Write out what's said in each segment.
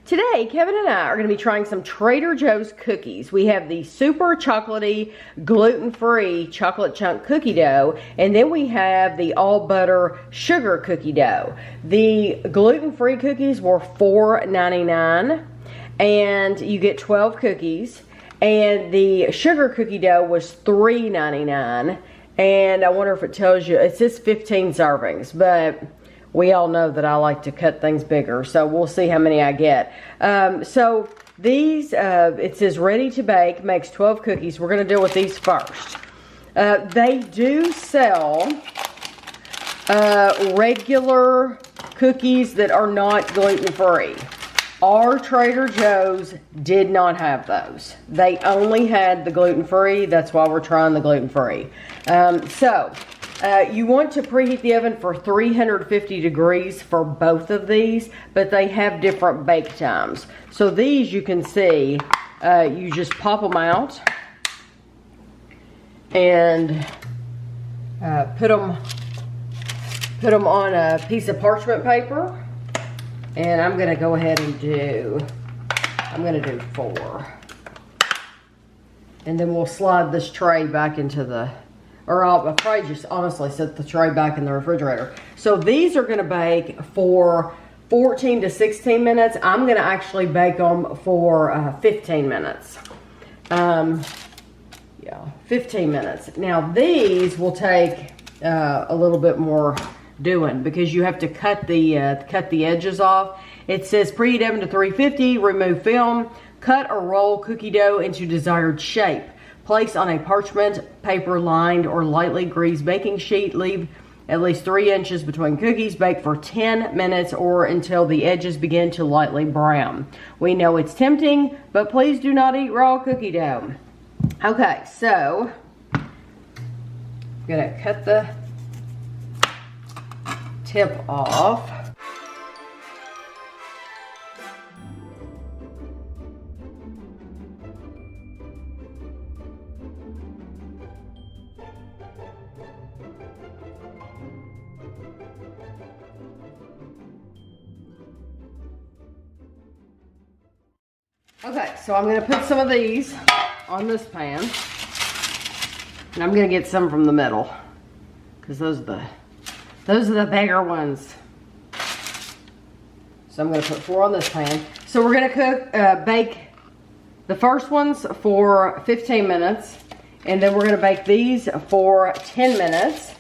Today, Kevin and I are going to be trying some Trader Joe's cookies. We have the super chocolatey, gluten-free chocolate chunk cookie dough, and then we have the all butter sugar cookie dough. The gluten-free cookies were $4.99, and you get 12 cookies, and the sugar cookie dough was $3.99, and I wonder if it tells you, it says 15 servings, but we all know that I like to cut things bigger, so we'll see how many I get. So these, it says ready to bake, makes 12 cookies. We're going to deal with these first. They do sell regular cookies that are not gluten-free. Our Trader Joe's did not have those. They only had the gluten-free. That's why we're trying the gluten-free. You want to preheat the oven for 350 degrees for both of these, but they have different bake times. So these, you can see, you just pop them out and put them on a piece of parchment paper. And I'm going to go ahead and do 4. And then we'll slide this tray back into the, or I'll probably just honestly set the tray back in the refrigerator. So these are going to bake for 14 to 16 minutes. I'm going to actually bake them for 15 minutes. 15 minutes. Now these will take a little bit more doing because you have to cut the edges off. It says preheat oven to 350, remove film, cut or roll cookie dough into desired shape. Place on a parchment paper lined or lightly greased baking sheet. Leave at least 3 inches between cookies. Bake for 10 minutes or until the edges begin to lightly brown. We know it's tempting, but please do not eat raw cookie dough. Okay, so I'm gonna cut the tip off. Okay, so I'm going to put some of these on this pan, and I'm going to get some from the middle because those are the bigger ones. So I'm going to put 4 on this pan. So we're going to bake the first ones for 15 minutes, and then we're going to bake these for 10 minutes.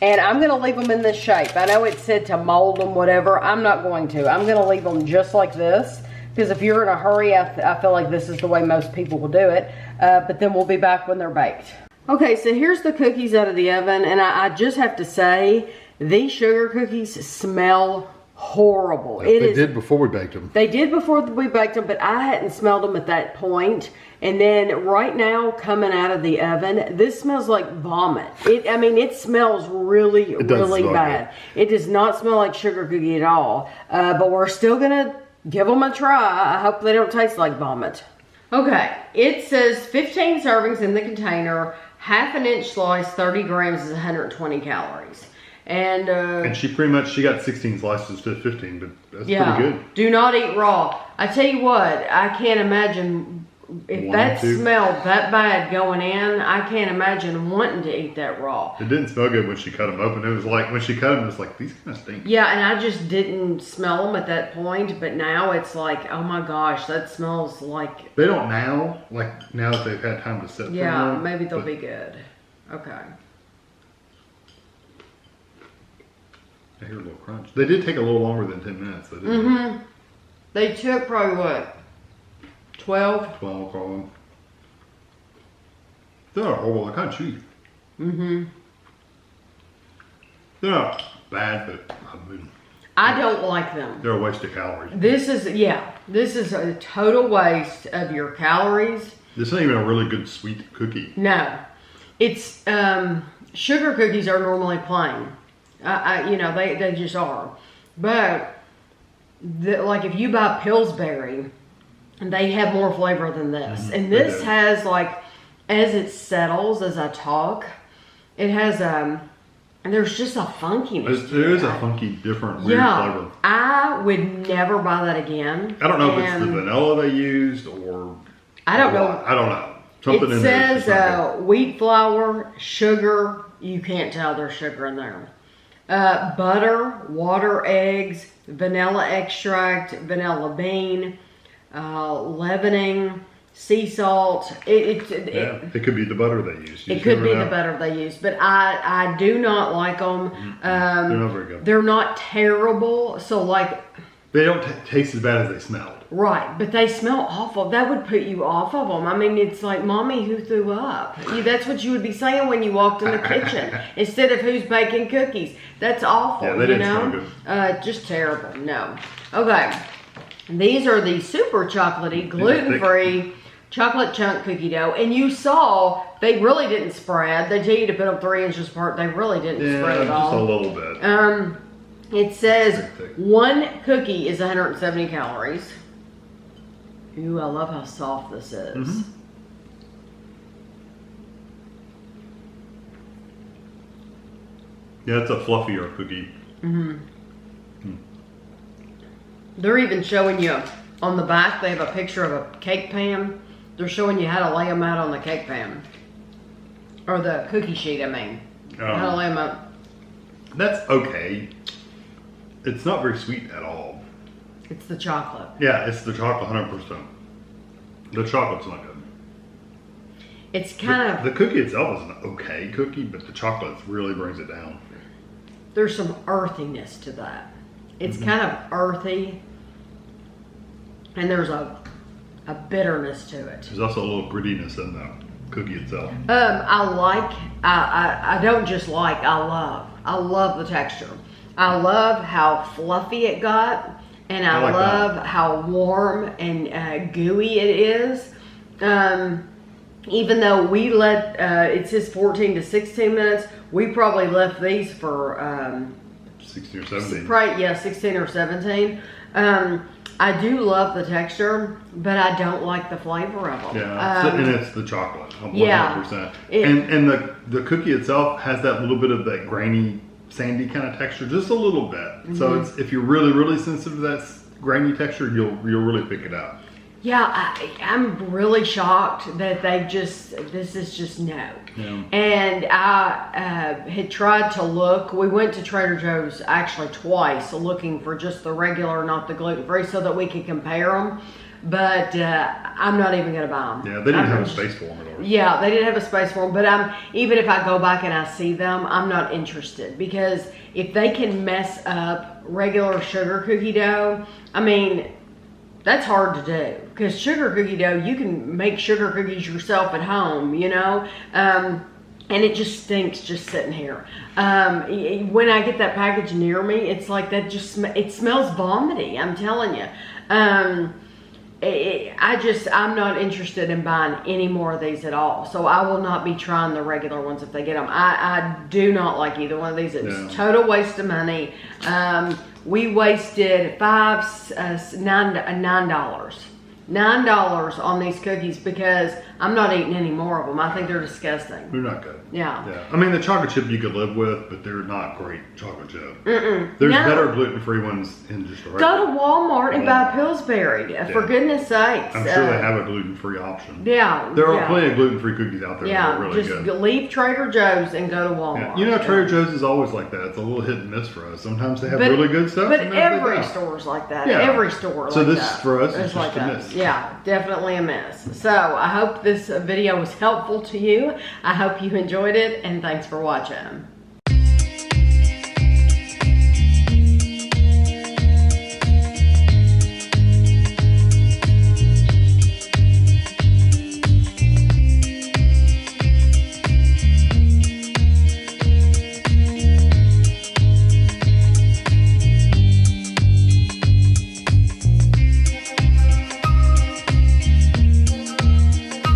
And I'm going to leave them in this shape. I know it said to mold them, whatever. I'm not going to. I'm going to leave them just like this. Because if you're in a hurry, I feel like this is the way most people will do it. But then we'll be back when they're baked. Okay, so here's the cookies out of the oven. And I just have to say, these sugar cookies smell horrible. They did before we baked them. They did before we baked them, but I hadn't smelled them at that point. And then right now, coming out of the oven, this smells like vomit. It smells really bad. It does not smell like sugar cookie at all. But we're still gonna give them a try. I hope they don't taste like vomit. Okay, it says 15 servings in the container, half an inch slice, 30 grams is 120 calories. And she got 16 slices instead of 15, but that's pretty good. Do not eat raw. I tell you what, I can't imagine if that smelled that bad going in. I can't imagine wanting to eat that raw. It didn't smell good when she cut them open. It was like when she cut them, it was like, these kind of stink. Yeah, and I just didn't smell them at that point, but now it's like, oh my gosh, that smells like. They don't now, like now that they've had time to sit. Yeah, maybe they'll be good. Okay. I hear a little crunch. They did take a little longer than 10 minutes. They took probably what? 12? 12 probably. They're not horrible. They're kind of chewy. They're not bad, but I don't like them. They're a waste of calories. This is a total waste of your calories. This isn't even a really good sweet cookie. No. It's, sugar cookies are normally plain. They just are. But, like if you buy Pillsbury, they have more flavor than this. And this has like, as it settles, as I talk, it has And there's just a funkiness. There is a funky, different, weird flavor. I would never buy that again. I don't know if it's the vanilla they used or... I don't know. I don't know. Something it in there. says wheat flour, sugar. You can't tell there's sugar in there. Butter, water, eggs, vanilla extract, vanilla bean, leavening, sea salt. It could be the butter they used. It could be the butter they used, but I do not like them. They're not very good. They're not terrible. So like, they don't taste as bad as they smelled. Right, but they smell awful. That would put you off of them. I mean, it's like mommy who threw up. That's what you would be saying when you walked in the kitchen instead of who's baking cookies. That's awful. Yeah, they didn't smell good. Just terrible. No. Okay, these are the super chocolatey, gluten-free chocolate chunk cookie dough, and you saw they really didn't spread. They tell you to put them 3 inches apart. They really didn't spread at all. Just a little bit. It says 1 cookie is 170 calories. Ooh, I love how soft this is. Mm-hmm. Yeah, it's a fluffier cookie. Mm-hmm. They're even showing you on the back, they have a picture of a cake pan. They're showing you how to lay them out on the cake pan. Or the cookie sheet, I mean. How to lay them out. That's okay. It's not very sweet at all. It's the chocolate. Yeah, it's the chocolate 100%. The chocolate's not good. It's kind of... The cookie itself is an okay cookie, but the chocolate really brings it down. There's some earthiness to that. It's kind of earthy. And there's a bitterness to it. There's also a little grittiness in the cookie itself. I don't just like, I love the texture. I love how fluffy it got, and I love how warm and gooey it is. Even though we let, it says 14 to 16 minutes, we probably left these for 16 or 17. Right, yeah, 16 or 17. I do love the texture, but I don't like the flavor of them. Yeah, and it's the chocolate, 100%. Yeah, and the cookie itself has that little bit of that grainy, sandy kind of texture, just a little bit. Mm-hmm. So it's, if you're really, really sensitive to that grainy texture, you'll really pick it up. Yeah, I'm really shocked that this is just no. Yeah. And I had tried to look. We went to Trader Joe's actually twice looking for just the regular, not the gluten-free, so that we could compare them. But I'm not even going to buy them. Yeah, they didn't have a space for them at all. Yeah, they didn't have a space for them. But even if I go back and I see them, I'm not interested. Because if they can mess up regular sugar cookie dough, I mean... That's hard to do, because sugar cookie dough, you can make sugar cookies yourself at home, you know, and it just stinks just sitting here. When I get that package near me, it's like that it smells vomity, I'm telling you. I'm not interested in buying any more of these at all. So I will not be trying the regular ones if they get them. I do not like either one of these. It's total waste of money. We wasted $9 on these cookies because I'm not eating any more of them. I think they're disgusting. They're not good. Yeah. Yeah. I mean, the chocolate chip you could live with, but they're not great chocolate chip. There's better gluten-free ones in just a regular. Go to Walmart and buy Pillsbury, for goodness sakes. I'm sure they have a gluten-free option. Yeah. There are plenty of gluten-free cookies out there that are really good. Just leave Trader Joe's and go to Walmart. Yeah. You know, Trader Joe's is always like that. It's a little hit and miss for us. Sometimes they have really good stuff. But every store's like that. Yeah. Every store so like this, that. for us, is like just a that. miss. Yeah, definitely a miss. So I hope this video was helpful to you. I hope you enjoyed it, and thanks for watching.